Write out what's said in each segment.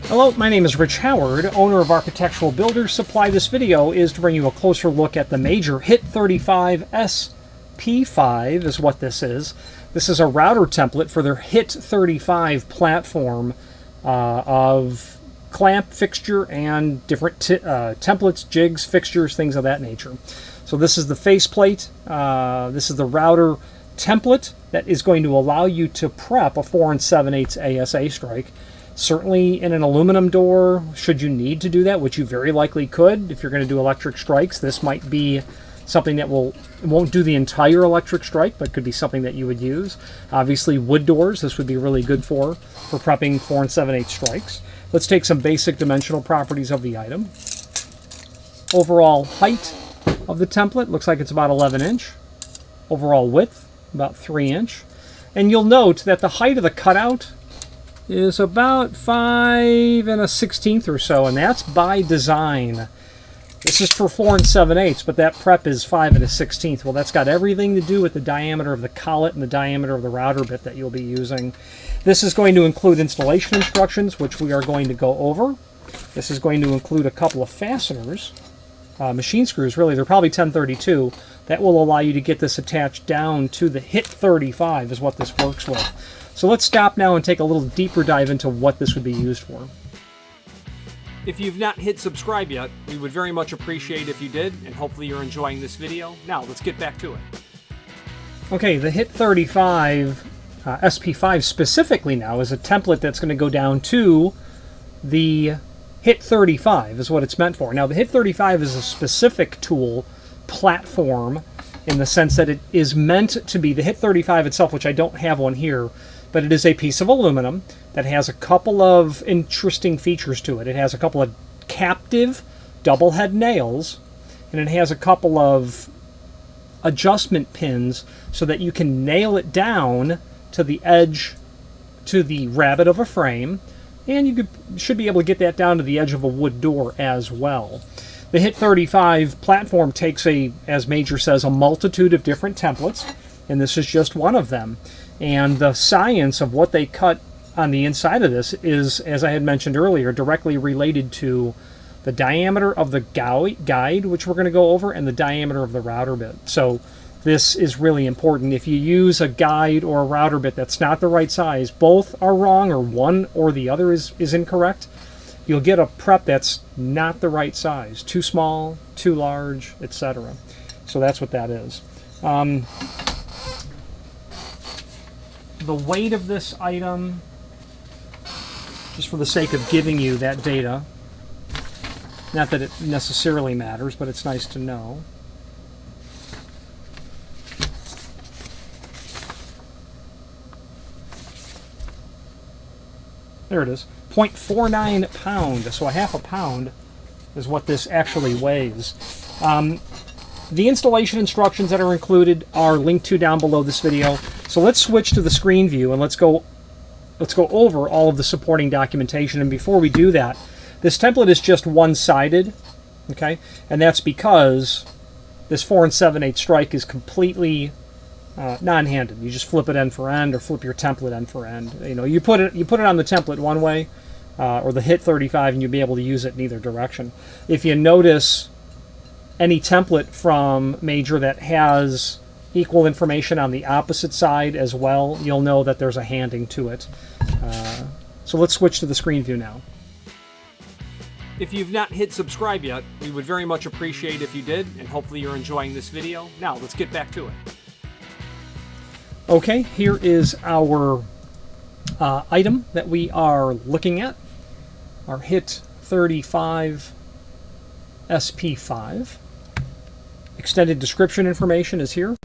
Hello, my name is Rich Howard, owner of Architectural Builders Supply. This video is to bring you a closer look at the Major HIT 35 SP5 is what this is. This is a router template for their HIT 35 platform of clamp, fixture, and different templates, jigs, fixtures, things of that nature. So this is the faceplate. This is the router template that is going to allow you to prep a 4 7/8 ASA strike. Certainly in an aluminum door, should you need to do that, which you very likely could if you're going to do electric strikes, this might be something that won't do the entire electric strike, but could be something that you would use. Obviously wood doors, this would be really good for prepping 4 7/8 strikes. Let's take some basic dimensional properties of the item. Overall height of the template looks like it's about 11 inch. Overall width, about 3 inch. And you'll note that the height of the cutout is about 5 1/16 or so, and that's by design. This is for 4 7/8, but that prep is 5 1/16. Well, that's got everything to do with the diameter of the collet and the diameter of the router bit that you'll be using. This is going to include installation instructions, which we are going to go over. This is going to include a couple of fasteners, machine screws, really. They're probably 1032. That will allow you to get this attached down to the HIT 35 is what this works with. So let's stop now and take a little deeper dive into what this would be used for. If you've not hit subscribe yet, we would very much appreciate if you did, and hopefully you're enjoying this video. Now, let's get back to it. Okay, the HIT 35 SP5 specifically now is a template that's going to go down to the HIT 35 is what it's meant for. Now, the HIT 35 is a specific tool platform in the sense that it is meant to be the HIT 35 itself, which I don't have one here, but it is a piece of aluminum that has a couple of interesting features to it. It has a couple of captive double head nails, and it has a couple of adjustment pins so that you can nail it down to the edge, to the rabbet of a frame, and you should be able to get that down to the edge of a wood door as well. The HIT 35 platform takes as Major says, a multitude of different templates, and this is just one of them. And the science of what they cut on the inside of this is, as I had mentioned earlier, directly related to the diameter of the guide, which we're going to go over, and the diameter of the router bit. So this is really important. If you use a guide or a router bit that's not the right size, both are wrong, or one or the other is incorrect, you'll get a prep that's not the right size. Too small, too large, etc. So that's what that is. The weight of this item, just for the sake of giving you that data, not that it necessarily matters, but it's nice to know. There it is, 0.49 pound, so a half a pound is what this actually weighs. The installation instructions that are included are linked to down below this video. So let's switch to the screen view and let's go over all of the supporting documentation. And before we do that, this template is just one-sided, okay? And that's because this 4 7/8 strike is completely non-handed. You just flip it end for end, or flip your template end for end. You know, you put it on the template one way, or the HIT 35, and you'll be able to use it in either direction. If you notice any template from Major that has equal information on the opposite side as well, you'll know that there's a handing to it. So let's switch to the screen view now. If you've not hit subscribe yet, we would very much appreciate if you did, and hopefully you're enjoying this video. Now, let's get back to it. Okay, here is our item that we are looking at, our HIT 35 SP5. Extended description information is here.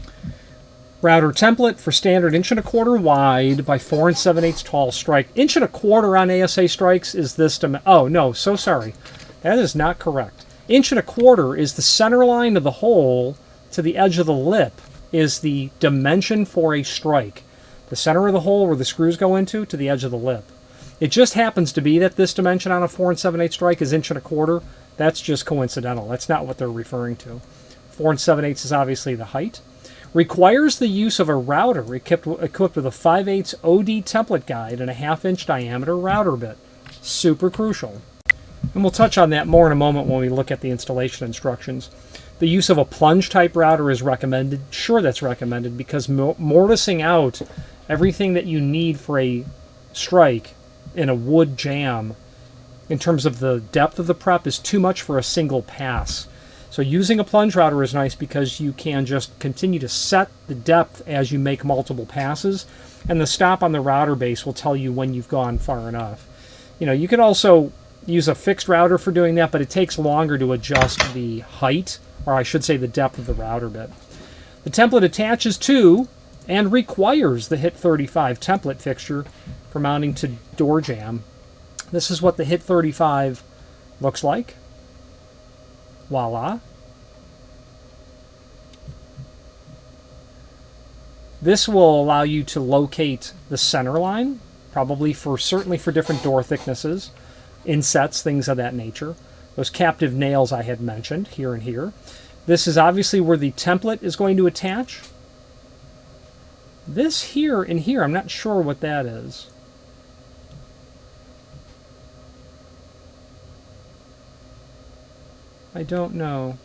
Router template for standard 1¼ inch wide by 4 7/8 tall strike. 1¼ inch on ASA strikes is this. Oh no, so sorry. That is not correct. 1¼ inch is the center line of the hole to the edge of the lip is the dimension for a strike. The center of the hole where the screws go into to the edge of the lip. It just happens to be that this dimension on a 4 7/8 strike is 1¼ inch. That's just coincidental. That's not what they're referring to. 4 7/8 is obviously the height. Requires the use of a router equipped with a 5/8 OD template guide and a 1/2 inch diameter router bit. Super crucial. And we'll touch on that more in a moment when we look at the installation instructions. The use of a plunge type router is recommended. Sure, that's recommended because mortising out everything that you need for a strike in a wood jam in terms of the depth of the prep is too much for a single pass. So using a plunge router is nice because you can just continue to set the depth as you make multiple passes, and the stop on the router base will tell you when you've gone far enough. You know, you could also use a fixed router for doing that, but it takes longer to adjust the height, or I should say the depth of the router bit. The template attaches to and requires the HIT35 template fixture for mounting to door jamb. This is what the HIT35 looks like. Voila. This will allow you to locate the center line, certainly for different door thicknesses, insets, things of that nature. Those captive nails I had mentioned, here and here. This is obviously where the template is going to attach. This here and here, I'm not sure what that is. I don't know.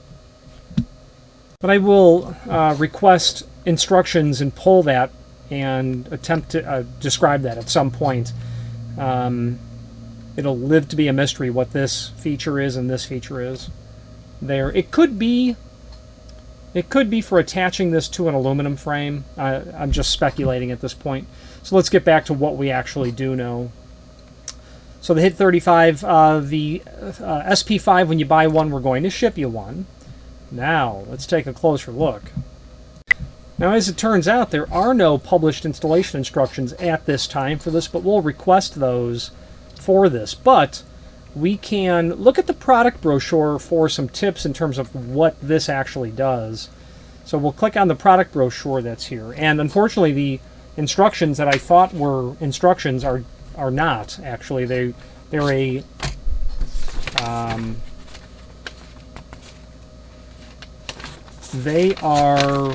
But I will request instructions and pull that and attempt to describe that at some point. It'll live to be a mystery what this feature is and this feature is. There, it could be for attaching this to an aluminum frame. I'm just speculating at this point. So let's get back to what we actually do know. So the HIT35, the SP5, when you buy one, we're going to ship you one. Now, let's take a closer look. Now, as it turns out, there are no published installation instructions at this time for this, but we'll request those for this. But we can look at the product brochure for some tips in terms of what this actually does. So we'll click on the product brochure that's here. And unfortunately, the instructions that I thought were instructions are not, actually. They're a they are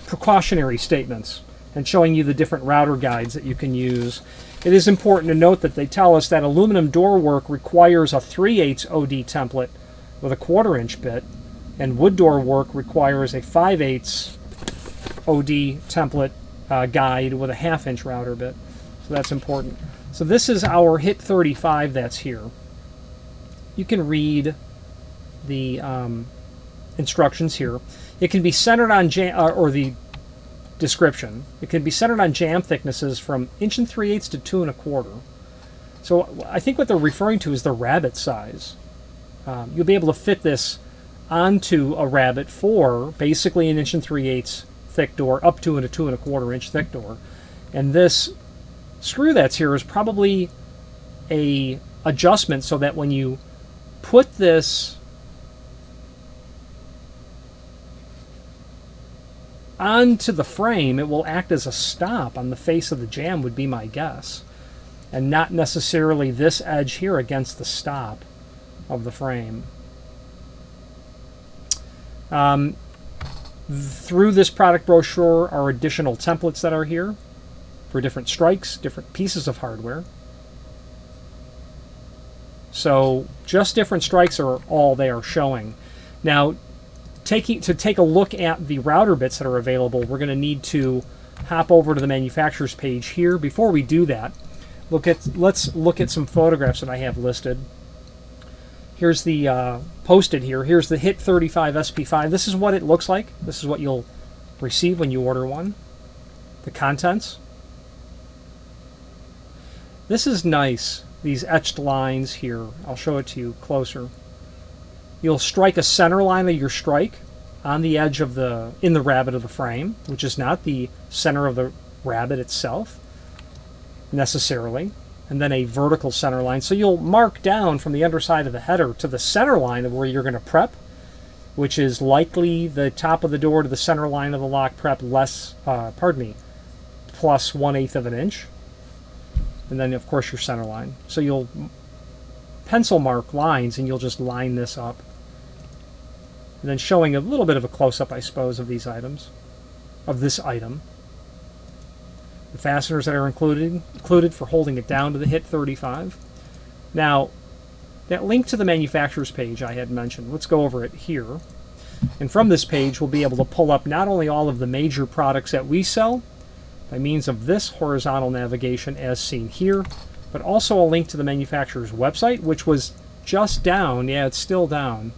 precautionary statements and showing you the different router guides that you can use. It is important to note that they tell us that aluminum door work requires a 3/8 OD template with a 1/4 inch bit, and wood door work requires a 5/8 OD template guide with a 1/2 inch router bit. So that's important. So this is our HIT35 that's here. You can read the instructions here. It can be centered on or the description. It can be centered on jamb thicknesses from 1 3/8 to 2 1/4. So I think what they're referring to is the rabbet size. You'll be able to fit this onto a rabbet for basically an 1 3/8 thick door up to a 2 1/4 inch thick door. And this screw that's here is probably a adjustment so that when you put this onto the frame, it will act as a stop on the face of the jamb, would be my guess, and not necessarily this edge here against the stop of the frame. Through this product brochure are additional templates that are here for different strikes, different pieces of hardware. So just different strikes are all they are showing. Now, to take a look at the router bits that are available, we're going to need to hop over to the manufacturer's page here. Before we do that, let's look at some photographs that I have listed. Here's the posted here. Here's the HIT35 SP5. This is what it looks like. This is what you'll receive when you order one. The contents. This is nice. These etched lines here. I'll show it to you closer. You'll strike a center line of your strike on the edge of in the rabbet of the frame, which is not the center of the rabbet itself necessarily, and then a vertical center line. So you'll mark down from the underside of the header to the center line of where you're going to prep, which is likely the top of the door to the center line of the lock prep plus 1/8 of an inch. And then, of course, your center line. So you'll pencil mark lines, and you'll just line this up. And then showing a little bit of a close-up, I suppose, of these items, of this item. the fasteners that are included for holding it down to the HIT 35. Now, that link to the manufacturer's page I had mentioned, let's go over it here. And from this page, we'll be able to pull up not only all of the major products that we sell by means of this horizontal navigation as seen here, but also a link to the manufacturer's website, which was just down. Yeah, it's still down.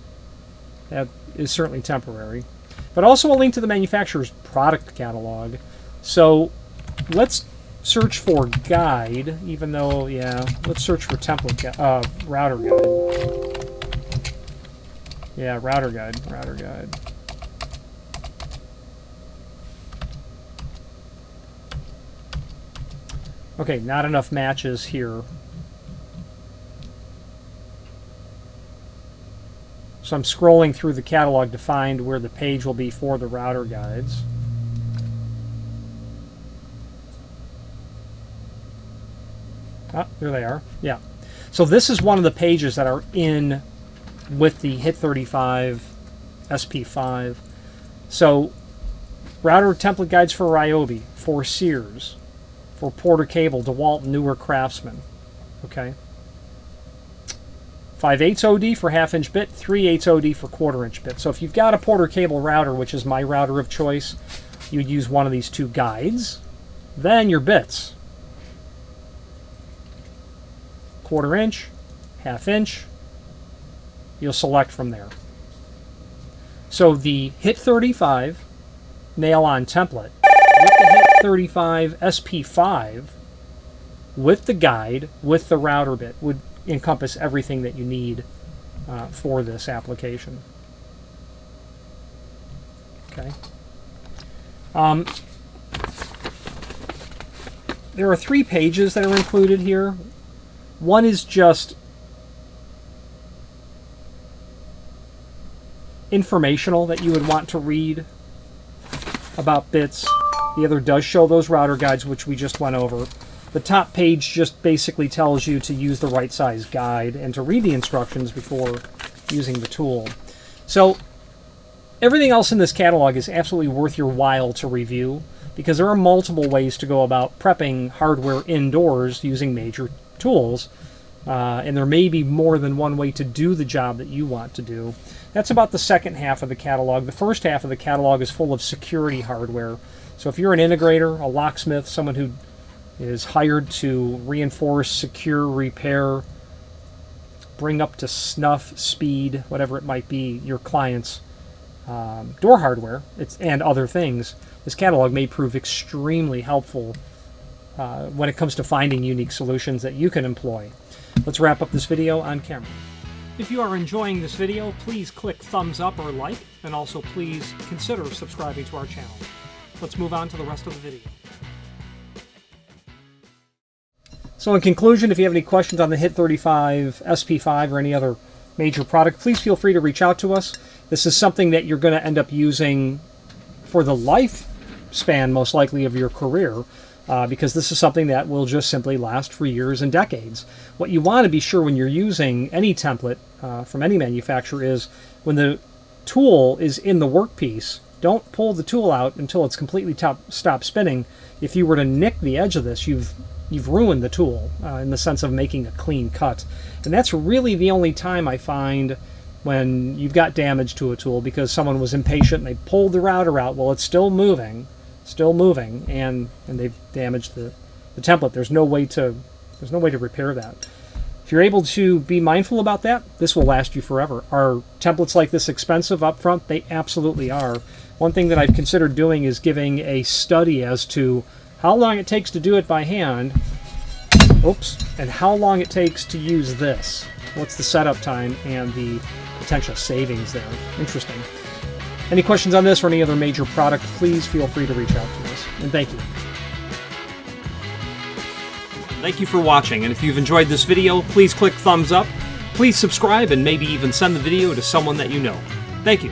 That is certainly temporary. But also a link to the manufacturer's product catalog. So let's search for guide, even though, yeah, let's search for template router guide. Yeah, router guide. Okay, not enough matches here. So I'm scrolling through the catalog to find where the page will be for the router guides. Ah, there they are. Yeah. So this is one of the pages that are in with the HIT 35 SP5. So router template guides for Ryobi, for Sears, for Porter Cable, DeWalt, Newer, Craftsman. Okay. 5/8 OD for half-inch bit, 3/8 OD for quarter-inch bit. So if you've got a Porter Cable router, which is my router of choice, you'd use one of these two guides. Then your bits. Quarter-inch, half-inch, you'll select from there. So the HIT 35 nail-on template with the HIT 35 SP5 with the guide, with the router bit, would encompass everything that you need for this application. Okay. There are 3 pages that are included here. One is just informational that you would want to read about bits. The other does show those router guides, which we just went over. The top page just basically tells you to use the right size guide and to read the instructions before using the tool. So everything else in this catalog is absolutely worth your while to review, because there are multiple ways to go about prepping hardware indoors using major tools, and there may be more than one way to do the job that you want to do. That's about the second half of the catalog. The first half of the catalog is full of security hardware. So if you're an integrator, a locksmith, someone who is hired to reinforce, secure, repair, bring up to snuff, speed, whatever it might be, your client's door hardware and other things, this catalog may prove extremely helpful when it comes to finding unique solutions that you can employ. Let's wrap up this video on camera. If you are enjoying this video, please click thumbs up or like, and also please consider subscribing to our channel. Let's move on to the rest of the video. So in conclusion, if you have any questions on the HIT 35 SP5 or any other major product, please feel free to reach out to us. This is something that you're going to end up using for the lifespan, most likely, of your career, because this is something that will just simply last for years and decades. What you want to be sure when you're using any template from any manufacturer is when the tool is in the workpiece, don't pull the tool out until it's completely stopped spinning. If you were to nick the edge of this, you've ruined the tool in the sense of making a clean cut. And that's really the only time I find when you've got damage to a tool because someone was impatient and they pulled the router out. Well, it's still moving, and they've damaged the template. There's no way to repair that. If you're able to be mindful about that, this will last you forever. Are templates like this expensive up front? They absolutely are. One thing that I've considered doing is giving a study as to how long it takes to do it by hand, and how long it takes to use this. What's the setup time and the potential savings there? Interesting. Any questions on this or any other major product, please feel free to reach out to us. And thank you. Thank you for watching, and if you've enjoyed this video, please click thumbs up, please subscribe, and maybe even send the video to someone that you know. Thank you.